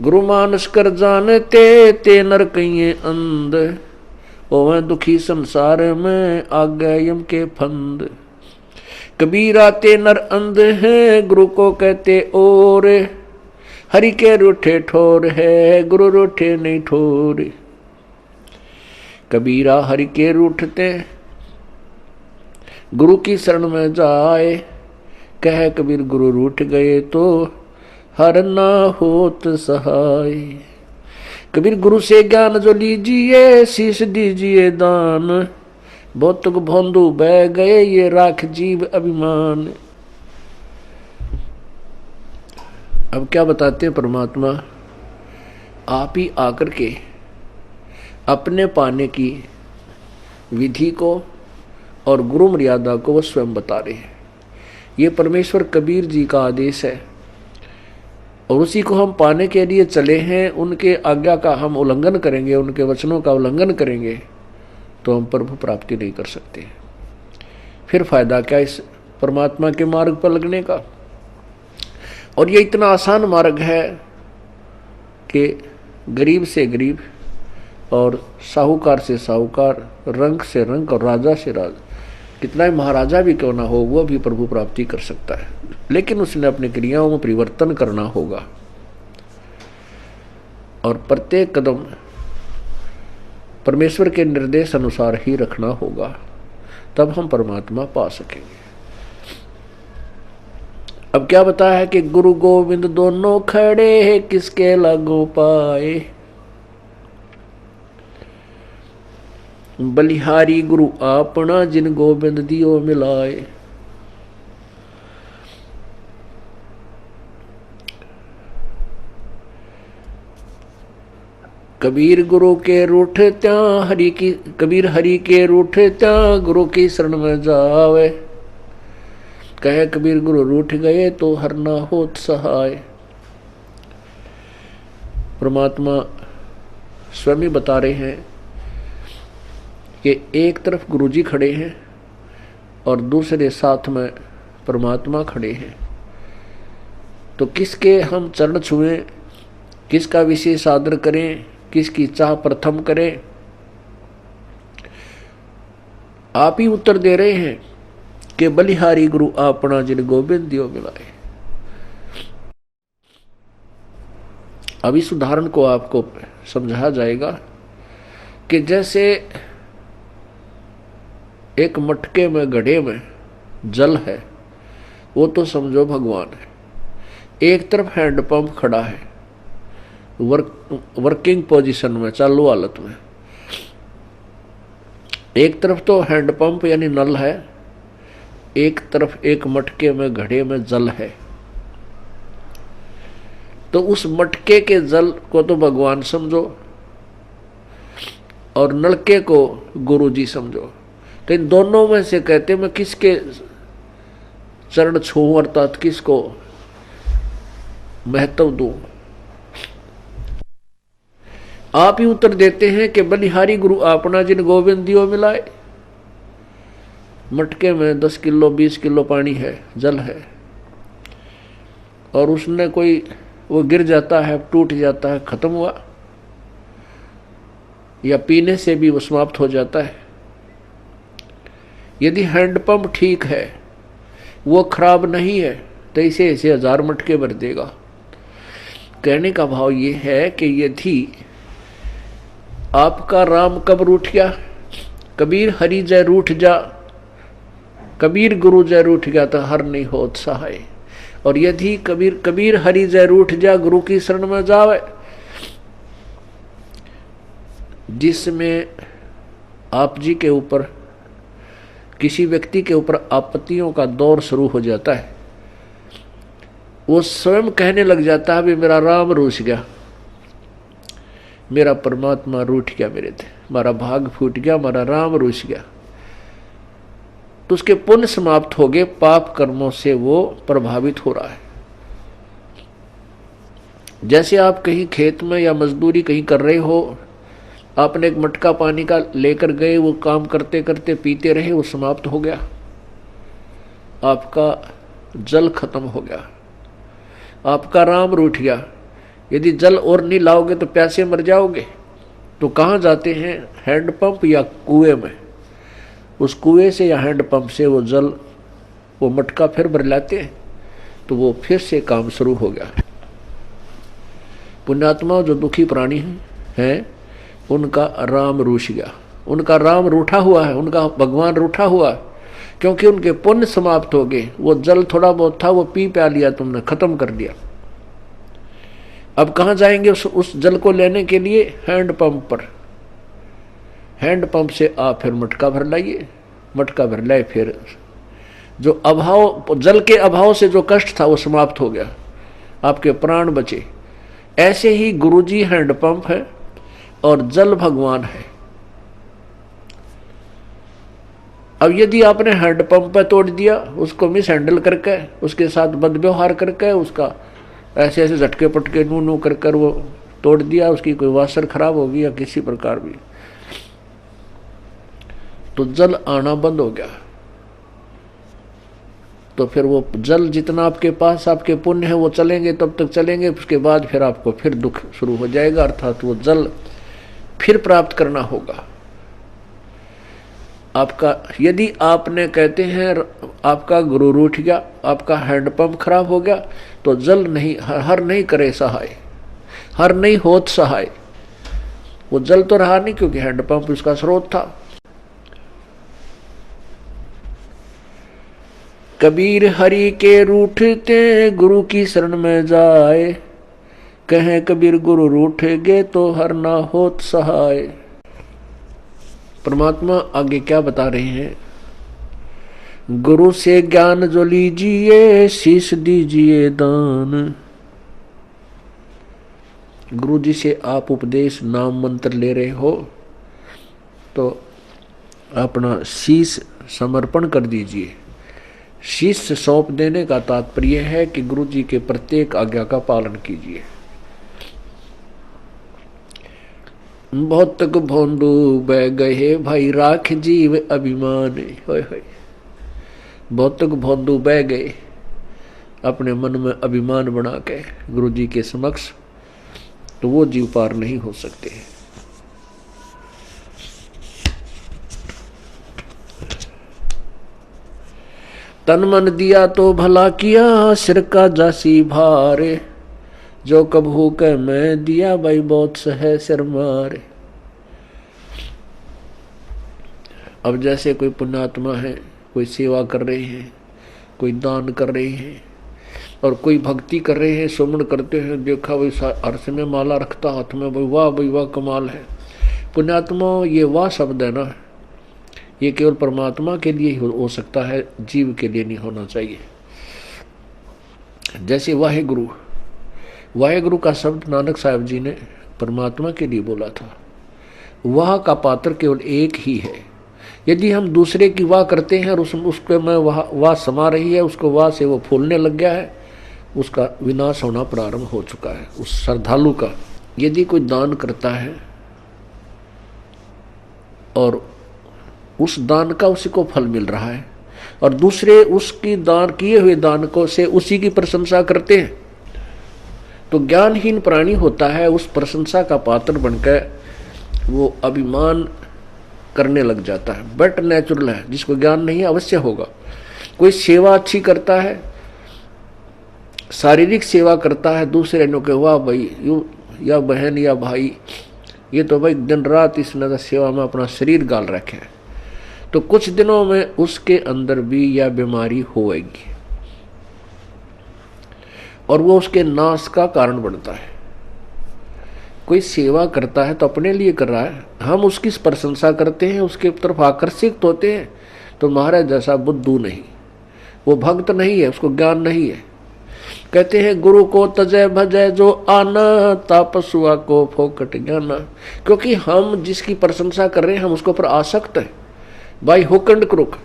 गुरु मानुष कर जानते ते नर कहिए अंध, ओवे दुखी संसार में आगे यम के फंद। कबीरा ते नर अंध है गुरु को कहते और, हरि के रूठे ठोर है गुरु रूठे नहीं ठोर। कबीरा हरि के रूठते गुरु की शरण में जाए, कह कबीर गुरु रूठ गए तो हर ना होत सहाय। कबीर गुरु से ज्ञान जो लीजिए शीश दीजिए दान, भौतुक भोंदू बह गए ये राख जीव अभिमान। अब क्या बताते हैं परमात्मा? आप ही आकर के अपने पाने की विधि को और गुरु मर्यादा को वो स्वयं बता रहे हैं। ये परमेश्वर कबीर जी का आदेश है और उसी को हम पाने के लिए चले हैं। उनके आज्ञा का हम उल्लंघन करेंगे, उनके वचनों का उल्लंघन करेंगे तो हम प्रभु प्राप्ति नहीं कर सकते। फिर फायदा क्या इस परमात्मा के मार्ग पर लगने का? और ये इतना आसान मार्ग है कि गरीब से गरीब और साहूकार से साहूकार, रंक से रंक और राजा से राजा, कितना ही महाराजा भी क्यों ना हो वो भी प्रभु प्राप्ति कर सकता है। लेकिन उसने अपनी क्रियाओं में परिवर्तन करना होगा और प्रत्येक कदम परमेश्वर के निर्देश अनुसार ही रखना होगा, तब हम परमात्मा पा सकेंगे। अब क्या बताया है कि गुरु गोविंद दोनों खड़े हैं किसके लागू पाए। बलिहारी गुरु आपना जिन गोविंद दियो मिलाए। कबीर गुरु के रूठ त्या हरि की, कबीर हरि के रूठ त्या गुरु की शरण में जावे, कहे कबीर गुरु रूठ गए तो हर ना होत सहाय। परमात्मा स्वयं ही बता रहे हैं कि एक तरफ गुरु जी खड़े हैं और दूसरे साथ में परमात्मा खड़े हैं, तो किसके हम चरण छुएं, किसका विशेष आदर करें, किसकी चाह प्रथम करें? आप ही उत्तर दे रहे हैं कि बलिहारी गुरु आपना जिन गोविंद दियो मिलाए। अब इस उदाहरण को आपको समझाया जाएगा कि जैसे एक मटके में घड़े में जल है, वो तो समझो भगवान है। एक तरफ हैंडपंप खड़ा है वर्किंग पोजीशन में, चालू हालत में। एक तरफ तो हैंडपंप यानी नल है, एक तरफ एक मटके में घड़े में जल है। तो उस मटके के जल को तो भगवान समझो और नलके को गुरु जी समझो। तो इन दोनों में से कहते मैं किसके चरण छूं अर्थात किसको महत्व दूं? आप ही उत्तर देते हैं कि बलिहारी गुरु आपना जिन गोविंद दियो मिलाए। मटके में 10 किलो 20 किलो पानी है, जल है, और उसने कोई वो गिर जाता है, टूट जाता है, खत्म हुआ, या पीने से भी वो समाप्त हो जाता है। यदि हैंडपंप ठीक है, वो खराब नहीं है, तो इसे ऐसे 1000 मटके भर देगा। कहने का भाव ये है कि यदि आपका राम कब रूठ गया, कबीर हरि जय रूठ जा, कबीर गुरु जय रूठ गया तो हर नहीं होत सहाय। और यदि कबीर हरि जय रूठ जा, गुरु की शरण में जावे, जिसमें आप जी के ऊपर, किसी व्यक्ति के ऊपर आपत्तियों का दौर शुरू हो जाता है, वो स्वयं कहने लग जाता है, भी मेरा राम रूठ गया, मेरा परमात्मा रूठ गया, मेरे थे मेरा भाग फूट गया, मेरा राम रूठ गया, तो उसके पुण्य समाप्त हो गए, पाप कर्मों से वो प्रभावित हो रहा है। जैसे आप कहीं खेत में या मजदूरी कहीं कर रहे हो, आपने एक मटका पानी का लेकर गए, वो काम करते करते पीते रहे, वो समाप्त हो गया, आपका जल खत्म हो गया, आपका राम रूठ गया। यदि जल और नहीं लाओगे तो प्यासे मर जाओगे। तो कहाँ जाते हैं? हैंडपंप या कुएं में। उस कुएं से या हैंडपंप से वो जल, वो मटका फिर भर लाते हैं, तो वो फिर से काम शुरू हो गया। पुण्यात्मा जो दुखी प्राणी हैं, उनका राम रूठ गया, उनका राम रूठा हुआ है, उनका भगवान रूठा हुआ है, क्योंकि उनके पुण्य समाप्त हो गए। वो जल थोड़ा बहुत था, वो पी प्या लिया तुमने, खत्म कर दिया। अब कहाँ जाएंगे उस जल को लेने के लिए? हैंडपंप पर। हैंडपंप से आप फिर मटका भर लाइए, मटका भर लाए, फिर जो अभाव, जल के अभाव से जो कष्ट था वो समाप्त हो गया, आपके प्राण बचे। ऐसे ही गुरुजी हैंडपंप है और जल भगवान है। अब यदि आपने हैंडपंप पे तोड़ दिया, उसको मिस हैंडल करके, उसके साथ बदव्यवहार करके, उसका ऐसे ऐसे झटके पटके नू नू कर कर वो तोड़ दिया, उसकी कोई वासर खराब होगी या किसी प्रकार भी, तो जल आना बंद हो गया। तो फिर वो जल जितना आपके पास आपके पुण्य है वो चलेंगे, तब तक चलेंगे, उसके बाद फिर आपको फिर दुख शुरू हो जाएगा, अर्थात वो जल फिर प्राप्त करना होगा आपका। यदि आपने कहते हैं आपका गुरु रूठ गया, आपका हैंडपंप खराब हो गया, तो जल नहीं, हर नहीं करे सहाय, हर नहीं होत सहाय। वो जल तो रहा नहीं, क्योंकि हैंडपंप उसका स्रोत था। कबीर हरि के रूठते गुरु की शरण में जाए, कहें कबीर गुरु रूठ गए तो हर ना होत सहाय। परमात्मा आगे क्या बता रहे हैं? गुरु से ज्ञान जो लीजिए, शीश दीजिए दान। गुरु जी से आप उपदेश, नाम मंत्र ले रहे हो, तो अपना शीश समर्पण कर दीजिए। शीश सौंप देने का तात्पर्य है कि गुरु जी के प्रत्येक आज्ञा का पालन कीजिए। बहुत तक भोंदू बह गए भाई, राख जीव अभिमान। होय होय, बहुत तक भोंदू बह गए अपने मन में अभिमान बना के गुरु जी के समक्ष, तो वो जीव पार नहीं हो सकते। तन मन दिया तो भला किया, सिर का जासी भारे, जो कबहू के मैं दिया भाई बहुत सहे सिर मारे। अब जैसे कोई पुण्यात्मा है, कोई सेवा कर रहे हैं, कोई दान कर रहे हैं, और कोई भक्ति कर रहे हैं, सुमन करते हैं, देखा भाई अर्थ में माला रखता हाथ में, भाई वाह भाई वाह कमाल है। पुण्यात्मा, ये वाह शब्द है ना, ये केवल परमात्मा के लिए ही हो सकता है, जीव के लिए नहीं होना चाहिए। जैसे वाहेगुरु, वाहेगुरु का शब्द नानक साहब जी ने परमात्मा के लिए बोला था। वाह का पात्र केवल एक ही है। यदि हम दूसरे की वाह करते हैं और उसको में वाह समा रही है, उसको वाह से वो फूलने लग गया है, उसका विनाश होना प्रारंभ हो चुका है उस श्रद्धालु का। यदि कोई दान करता है और उस दान का उसी को फल मिल रहा है, और दूसरे उसकी दान किए हुए दान को से उसी की प्रशंसा करते हैं, तो ज्ञानहीन प्राणी होता है, उस प्रशंसा का पात्र बनकर वो अभिमान करने लग जाता है। बट नेचुरल है, जिसको ज्ञान नहीं है अवश्य होगा। कोई सेवा अच्छी करता है, शारीरिक सेवा करता है, दूसरे ने कहा वाह भाई यू या बहन या भाई, ये तो भाई दिन रात इसने सेवा में अपना शरीर गाल रखे है, तो कुछ दिनों में उसके अंदर भी यह बीमारी होएगी और वो उसके नाश का कारण बनता है। कोई सेवा करता है तो अपने लिए कर रहा है, हम उसकी प्रशंसा करते हैं, उसके तरफ आकर्षित होते हैं, तो महाराज जैसा बुद्धू नहीं, वो भक्त नहीं है, उसको ज्ञान नहीं है। कहते हैं गुरु को तजय भजय जो आना, तापसुआ को फोकट ज्ञाना। क्योंकि हम जिसकी प्रशंसा कर रहे हैं हम उसके ऊपर आसक्त हैं, बाई हुक एंड क्रुक,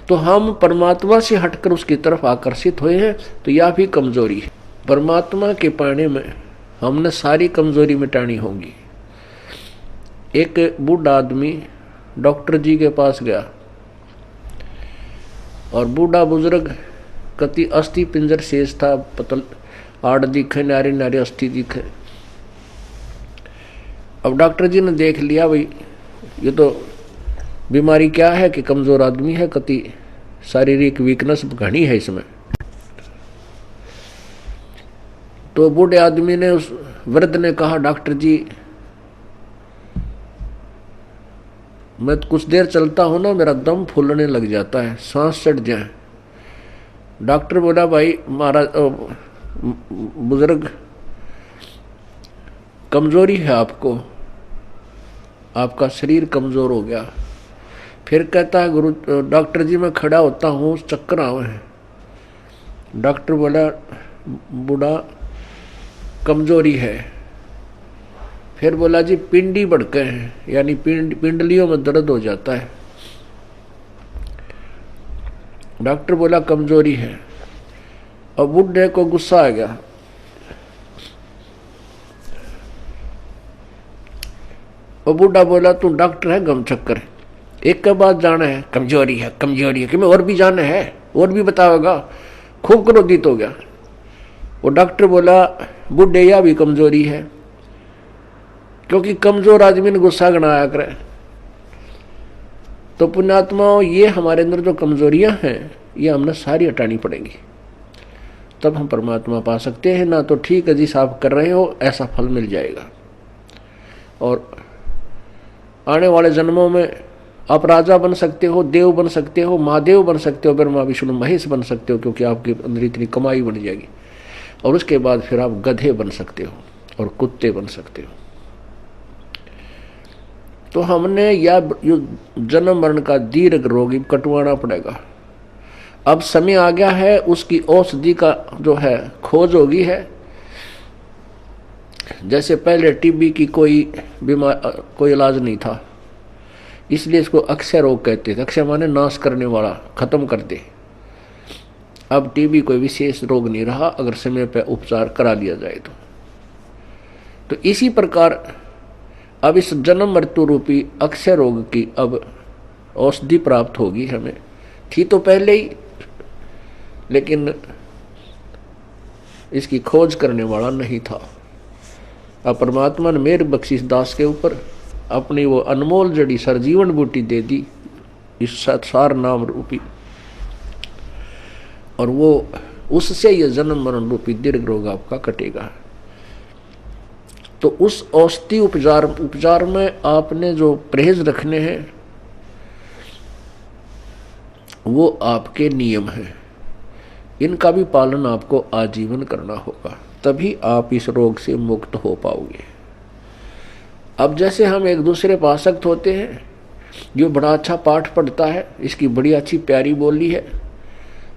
तो हम परमात्मा से हटकर उसकी तरफ आकर्षित हुए हैं, तो यह भी कमजोरी है। परमात्मा के पाने में हमने सारी कमजोरी मिटानी होगी। एक बूढ़ा आदमी डॉक्टर जी के पास गया और बूढ़ा बुजुर्ग कति अस्थि पिंजर शेष था, पतल आड़ दिखे, नारी नारी अस्थि दिखे। अब डॉक्टर जी ने देख लिया भाई ये तो बीमारी क्या है कि कमजोर आदमी है, कति शारीरिक वीकनेस घनी है इसमें। तो बूढ़े आदमी ने, उस वृद्ध ने कहा डॉक्टर जी मैं कुछ देर चलता हूं ना मेरा दम फूलने लग जाता है, सांस चढ़ जाए। डॉक्टर बोला भाई महाराज बुजुर्ग कमजोरी है आपको, आपका शरीर कमजोर हो गया। फिर कहता है गुरु डॉक्टर जी मैं खड़ा होता हूँ चक्कर आवे हैं। डॉक्टर बोला बूढ़ा कमजोरी है। फिर बोला जी पिंडी बढ़के हैं, यानी पिंडलियों में दर्द हो जाता है। डॉक्टर बोला कमजोरी है। अब बूढ़े को गुस्सा आ गया, और बूढ़ा बोला तू डॉक्टर है गम चक्कर, एक के बाद जाना है कमजोरी है कमजोरी है, कि मैं और भी जाना है और भी बताओगा। खूब क्रोधित हो गया। वो डॉक्टर बोला बूढ़े या भी कमजोरी है, क्योंकि कमजोर आदमी ने गुस्सा गणाया करे। तो पुण्यात्माओं ये हमारे अंदर जो कमजोरियां हैं ये हमने सारी हटानी पड़ेंगी, तब हम परमात्मा पा सकते हैं। ना तो ठीक है जिस आप कर रहे हो ऐसा फल मिल जाएगा, और आने वाले जन्मों में आप राजा बन सकते हो, देव बन सकते हो, महादेव बन सकते हो, ब्रह्मा विष्णु महेश बन सकते हो, क्योंकि आपके अंदर इतनी कमाई बन जाएगी। और उसके बाद फिर आप गधे बन सकते हो और कुत्ते बन सकते हो। तो हमने या जन्म मरण का दीर्घ रोगी कटवाना पड़ेगा। अब समय आ गया है, उसकी औषधि का जो है खोज होगी है। जैसे पहले टीबी की कोई इलाज नहीं था, इसलिए इसको अक्षय रोग कहते थे। अक्षय माने नाश करने वाला, खत्म कर दे। अब टीबी कोई विशेष रोग नहीं रहा अगर समय पर उपचार करा लिया जाए तो इसी प्रकार अब इस जन्म मृत्यु रूपी अक्षय रोग की अब औषधि प्राप्त होगी हमें। थी तो पहले ही, लेकिन इसकी खोज करने वाला नहीं था। अब परमात्मा ने मेर बख्शिश दास के ऊपर अपनी वो अनमोल जड़ी सरजीवन बूटी दे दी, इस सार नाम रूपी, और वो उससे ये जन्म मरण रूपी दीर्घ रोग आपका कटेगा। तो उस औषधि उपचार में आपने जो परहेज रखने हैं वो आपके नियम हैं, इनका भी पालन आपको आजीवन करना होगा, तभी आप इस रोग से मुक्त हो पाओगे। अब जैसे हम एक दूसरे पर आसक्त होते हैं, जो बड़ा अच्छा पाठ पढ़ता है, इसकी बड़ी अच्छी प्यारी बोली है,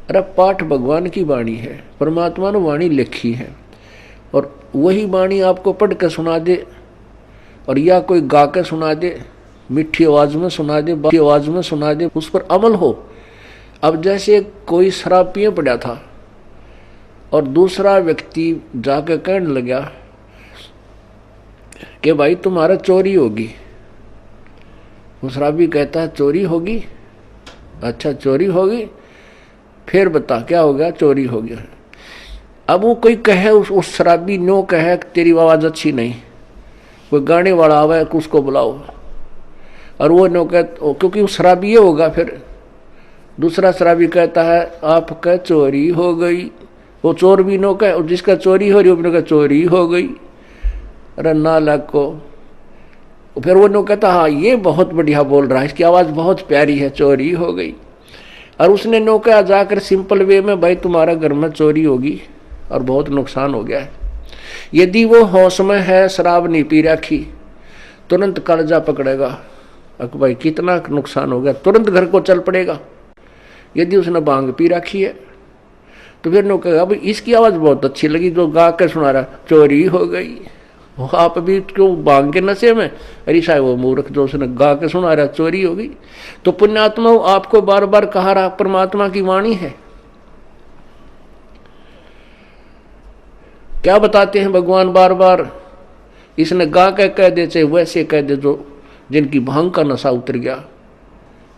अरे पाठ भगवान की वाणी है, परमात्मा ने वाणी लिखी है, और वही वाणी आपको पढ़ के सुना दे, और या कोई गा के सुना दे, मीठी आवाज में सुना दे, बाकी आवाज में सुना दे, उस पर अमल हो। अब जैसे कोई शराब पिए पड़ा था और दूसरा व्यक्ति जाके कहने लगा कि भाई तुम्हारा चोरी होगी। वो शराबी कहता है चोरी होगी? अच्छा चोरी होगी, फिर बता क्या हो गया? चोरी हो गया। अब वो कोई कहे, उस शराबी नो कहे तेरी आवाज अच्छी नहीं, कोई गाने वाला आवे उसको बुलाओ, और वो नौका क्योंकि वो शराबी होगा, फिर दूसरा शराबी कहता है आपका चोरी हो गई। वो चोर भी नौका, और जिसका चोरी हो रही वो नौका चोरी हो गई। अरे नालायक को। फिर वो नौका कहता हाँ ये बहुत बढ़िया बोल रहा है, इसकी आवाज़ बहुत प्यारी है, चोरी हो गई। और उसने नौका जाकर सिंपल वे में, भाई तुम्हारा घर में चोरी होगी और बहुत नुकसान हो गया है। यदि वो होश में है, शराब नहीं पी रखी, तुरंत कलेजा पकड़ेगा, अक भाई कितना नुकसान हो गया, तुरंत घर को चल पड़ेगा। यदि उसने भांग पी रखी है तो फिर नो कहेगा भाई इसकी आवाज़ बहुत अच्छी लगी, जो गा के सुना रहा चोरी हो गई। आप भी क्यों भांग के नशे में, अरे साहब वो मूर्ख जो उसने गा के सुना रहा चोरी हो गई। तो पुण्यात्मा आपको बार बार कहा रहा परमात्मा की वाणी है। क्या बताते हैं भगवान बार बार, इसने गा के कह दे चाहे वैसे कह दे, जो जिनकी भांग का नशा उतर गया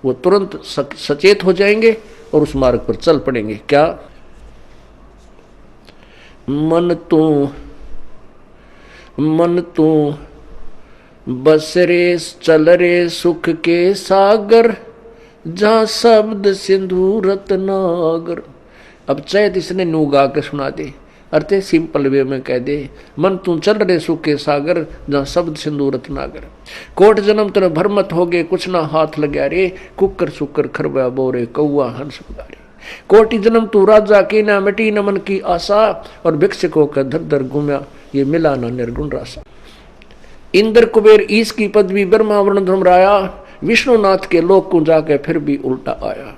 वो तुरंत सचेत हो जाएंगे और उस मार्ग पर चल पड़ेंगे। क्या मन तू बस रे चल रे सुख के सागर, जहां शब्द सिंधु रत्नागर। अब चैत इसने नू गा के सुना दे, अर्थे सिंपल वे में कह दे, मन तू चल रे सुख के सागर, जहां शब्द सिंधु रत्नागर। कोट जन्म तेरे भरमत हो गए, कुछ ना हाथ लग्या रे, कुकर सुकर खरबा बोरे कौआ हंस उगारे। कोटि जन्म तू राजा की ना मिटी न मन की आशा, और भिक्षुकों का धर धर घूमया, ये मिला ना निर्गुण रासा। इंद्र कुबेर ईश की पदवी ब्रह्मा वरुण धर्मराया, विष्णुनाथ के लोक को जाके फिर भी उल्टा आया।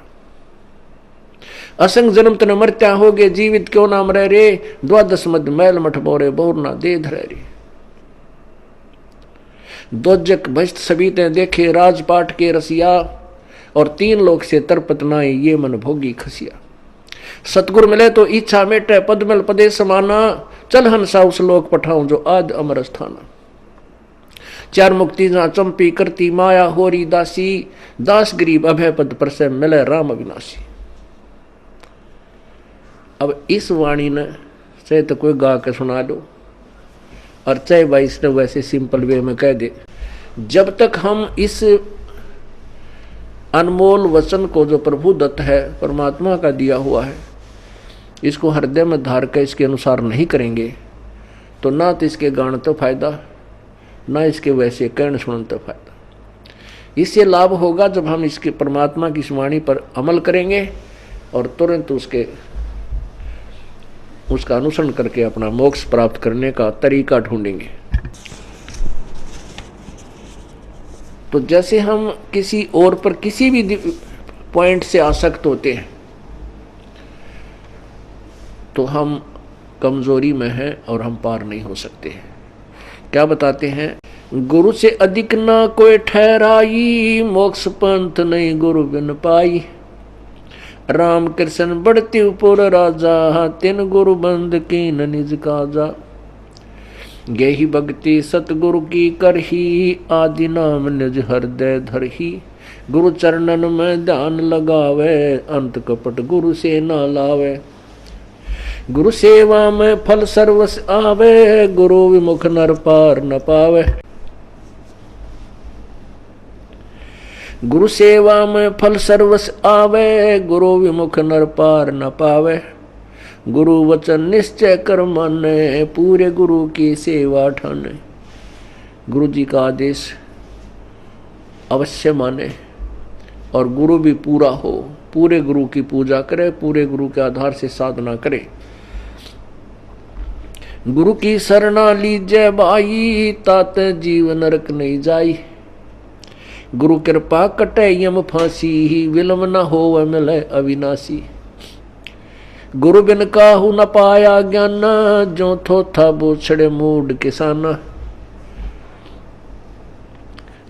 असंग जन्म तन मरत्या हो गए, जीवित क्यों नाम रह रे, द्वादश मद मैल मठ बोरे बोर ना दे धरे रे। दोजक भस्त सभी ते देखे, राजपाट के रसिया, और तीन लोक से तरपत नाई, ये मन भोगी खसिया। सतगुरु मिले तो इच्छा मेटे, पदमल पदे समाना, चल हंसा उस लोक पठाऊं जो आद अमर स्थाना। चार मुक्ति जहां चंपी करती माया होरी दासी, दास गरीब अभय पद पर से मिले राम अविनाशी। अब इस वाणी ने चाहे तो कोई गा के सुना दो, और चाहे भाई इसने वैसे सिंपल वे में कह दे, जब तक हम इस अनमोल वचन को जो प्रभु दत्त है, परमात्मा का दिया हुआ है, इसको हृदय में धार कर इसके अनुसार नहीं करेंगे, तो ना तो इसके गान तो फायदा, ना इसके वैसे कहने सुनने तो फायदा। इससे लाभ होगा जब हम इसके परमात्मा की वाणी पर अमल करेंगे और तुरंत उसका अनुसरण करके अपना मोक्ष प्राप्त करने का तरीका ढूंढेंगे। तो जैसे हम किसी और पर किसी भी पॉइंट से आसक्त होते हैं तो हम कमजोरी में हैं और हम पार नहीं हो सकते हैं। क्या बताते हैं, गुरु से अधिक ना कोई ठहराई, मोक्ष पंथ नहीं गुरु बिन पाई। राम कृष्ण बढ़ती उपुर राजा, तिन गुरु बंद कीन निज काजा। गेहि भक्ति सतगुरु की करही, आदि नाम निज हृदय धरही। गुरु चरणन में ध्यान लगावे, अंत कपट गुरु से ना लावे। गुरु सेवा में फल सर्वस आवे, गुरु विमुख नर पार न पावे। गुरु सेवा में फल सर्वस आवे, गुरु विमुख नर पार न पावे। गुरु वचन निश्चय कर माने, पूरे गुरु की सेवा ठाने। गुरु जी का आदेश अवश्य माने और गुरु भी पूरा हो, पूरे गुरु की पूजा करे, पूरे गुरु के आधार से साधना करे। गुरु की शरणा लीजय भाई, तात जीव नरक नहीं जाई। गुरु कृपा कटे यम फांसी, विलम न हो मिले अविनाशी। गुरु बिन काहू न पाया ज्ञान, जो थोथा बोछड़े मूड किसाना।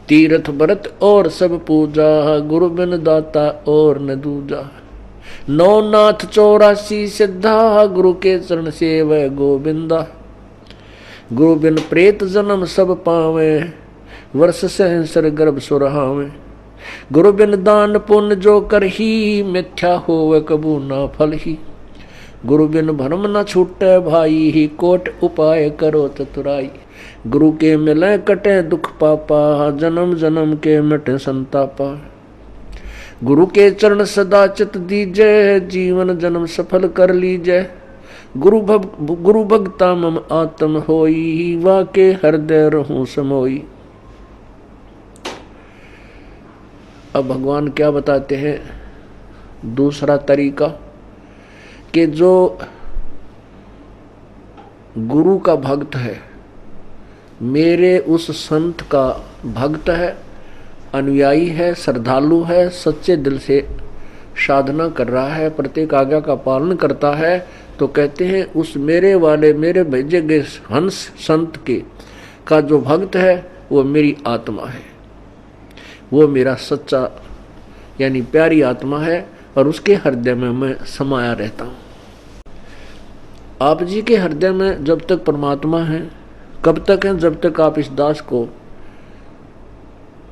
तीर्थ व्रत और सब पूजा, गुरु बिन दाता और न दूजा। नौ नाथ 84 सिद्धा, गुरु के चरण सेवै गोविंदा। गुरु बिन प्रेत जन्म सब पावे, वर्ष सहस्र गर्भ सुरहावे। गुरु बिन दान पुण्य जो करही, मिथ्या होवे कबू ना फल ही। गुरु बिन भरम न छूटे भाई, ही कोट उपाय करो चतुराई। गुरु के मिले कटे दुख पापा, जन्म जन्म के मिटे संतापा। गुरु के चरण सदा चित दीजय, जीवन जन्म सफल कर लीजय। गुरु भगता मम आत्म होई, वाके हृदय रहूं समोई। अब भगवान क्या बताते हैं दूसरा तरीका, कि जो गुरु का भक्त है, मेरे उस संत का भक्त है, अनुयायी है, श्रद्धालु है, सच्चे दिल से साधना कर रहा है, प्रत्येक आज्ञा का पालन करता है, तो कहते हैं उस मेरे वाले मेरे भेजे गए हंस संत के का जो भक्त है वो मेरी आत्मा है, वो मेरा सच्चा यानी प्यारी आत्मा है, और उसके हृदय में मैं समाया रहता हूँ। आप जी के हृदय में जब तक परमात्मा है, कब तक है? जब तक आप इस दास को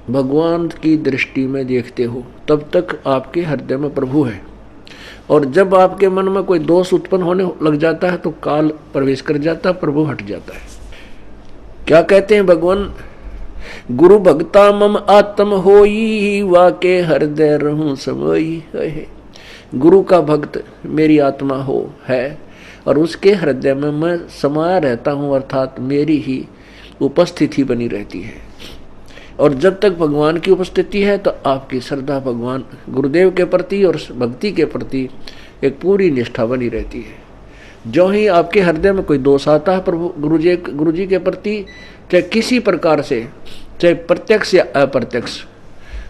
भगवान की दृष्टि में देखते हो, तब तक आपके हृदय में प्रभु है। और जब आपके मन में कोई दोष उत्पन्न होने लग जाता है तो काल प्रवेश कर जाता है, प्रभु हट जाता है। क्या कहते हैं भगवान? गुरु भक्ता मम आत्म होई, वाके हृदय रहूं समोई। गुरु का भक्त मेरी आत्मा हो है, और उसके हृदय में मैं समाया रहता हूं, अर्थात मेरी ही उपस्थिति बनी रहती है। और जब तक भगवान की उपस्थिति है तो आपकी श्रद्धा भगवान गुरुदेव के प्रति और भक्ति के प्रति एक पूरी निष्ठा बनी रहती है। जो ही आपके हृदय में कोई दोष आता है प्रभु गुरु जी के प्रति, चाहे किसी प्रकार से, चाहे प्रत्यक्ष या अप्रत्यक्ष,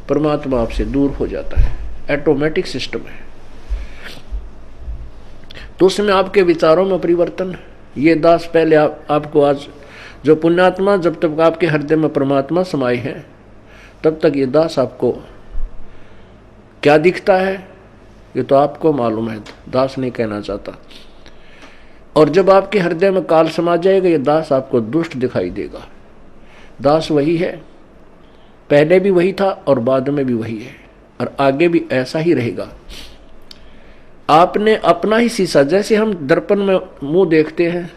परमात्मा आपसे दूर हो जाता है। ऑटोमेटिक सिस्टम है। तो उसमें आपके विचारों में परिवर्तन, ये दास पहले आपको आज जो पुण्यात्मा, जब तक आपके हृदय में परमात्मा समाये है तब तक ये दास आपको क्या दिखता है ये तो आपको मालूम है, दास नहीं कहना चाहता। और जब आपके हृदय में काल समा जाएगा ये दास आपको दुष्ट दिखाई देगा। दास वही है, पहले भी वही था और बाद में भी वही है, और आगे भी ऐसा ही रहेगा। आपने अपना ही शीशा, जैसे हम दर्पण में मुंह देखते हैं,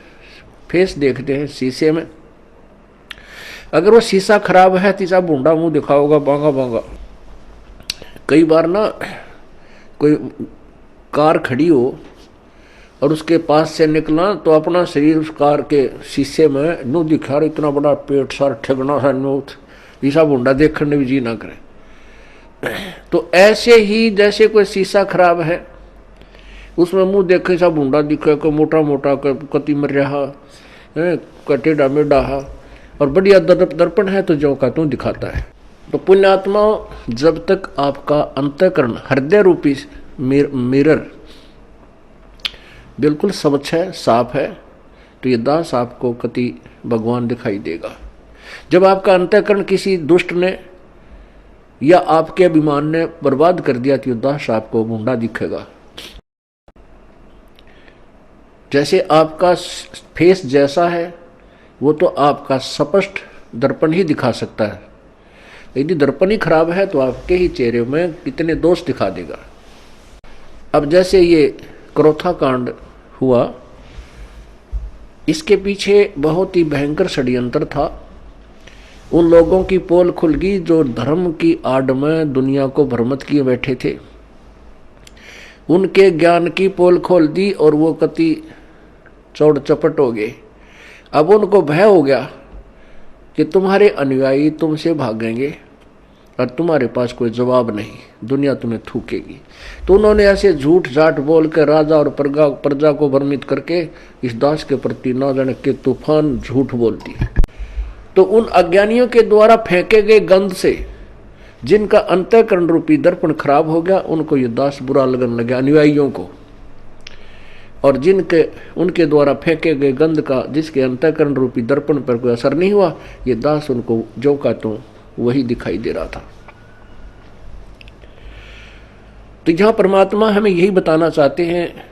फेस देखते हैं शीशे में, अगर वो शीशा खराब है तीसरा बूंदा मुंह दिखाओगा, बांगा बांगा। कई बार ना कोई कार खड़ी हो और उसके पास से निकला तो अपना शरीर उस कार के शीशे में नू दिखा, इतना बड़ा पेट सार ठगना सा नूथ, ईसा बूंदा देखने भी जी ना करे। तो ऐसे ही जैसे कोई शीशा खराब है, उसमें मुंह देखे सा बूंदा दिखे, कोई मोटा मोटा, कति मर रहा टेढ़ा मेढ़ा, और बढ़िया दर्पण है तो जो का तू दिखाता है। तो पुण्यात्मा, जब तक आपका अंतःकरण हृदय रूपी मिरर बिल्कुल स्वच्छ है, साफ है, तो ये दास आपको कति भगवान दिखाई देगा। जब आपका अंतःकरण किसी दुष्ट ने या आपके अभिमान ने बर्बाद कर दिया तो ये दास आपको बूंदा दिखेगा। जैसे आपका फेस जैसा है वो तो आपका स्पष्ट दर्पण ही दिखा सकता है, यदि दर्पण ही खराब है तो आपके ही चेहरे में कितने दोष दिखा देगा। अब जैसे ये क्रोथा कांड हुआ, इसके पीछे बहुत ही भयंकर षड्यंत्र था। उन लोगों की पोल खुल गई जो धर्म की आड़ में दुनिया को भ्रमित किए बैठे थे, उनके ज्ञान की पोल खोल दी और वो कति चौड़ चपट हो गए। अब उनको भय हो गया कि तुम्हारे अनुयायी तुमसे भागेंगे और तुम्हारे पास कोई जवाब नहीं, दुनिया तुम्हें थूकेगी। तो उन्होंने ऐसे झूठ झाट बोल के राजा और प्रजा को भ्रमित करके इस दास के प्रति न जाने के तूफान झूठ बोलती है। तो उन अज्ञानियों के द्वारा फेंके गए गंध से जिनका अंतःकरण रूपी दर्पण खराब हो गया, उनको ये दास बुरा लगने लगा, अनुयायियों को। और जिनके उनके द्वारा फेंके गए गंध का जिसके अंतःकरण रूपी दर्पण पर कोई असर नहीं हुआ, ये दास उनको जो का तो वही दिखाई दे रहा था। तो यहां परमात्मा हमें यही बताना चाहते हैं,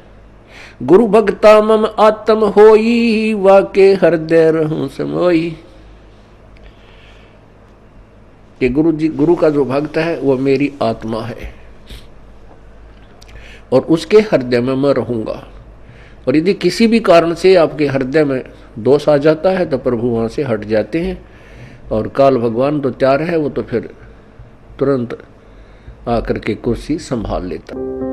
गुरु भक्ता मम आत्म होई, वाके हृदय रहूं समोई। कि गुरु का जो भक्त है वो मेरी आत्मा है और उसके हृदय में मैं रहूंगा। और यदि किसी भी कारण से आपके हृदय में दोष आ जाता है तो प्रभु वहाँ से हट जाते हैं, और काल भगवान तो तैयार है, वो तो फिर तुरंत आकर के कुर्सी संभाल लेता।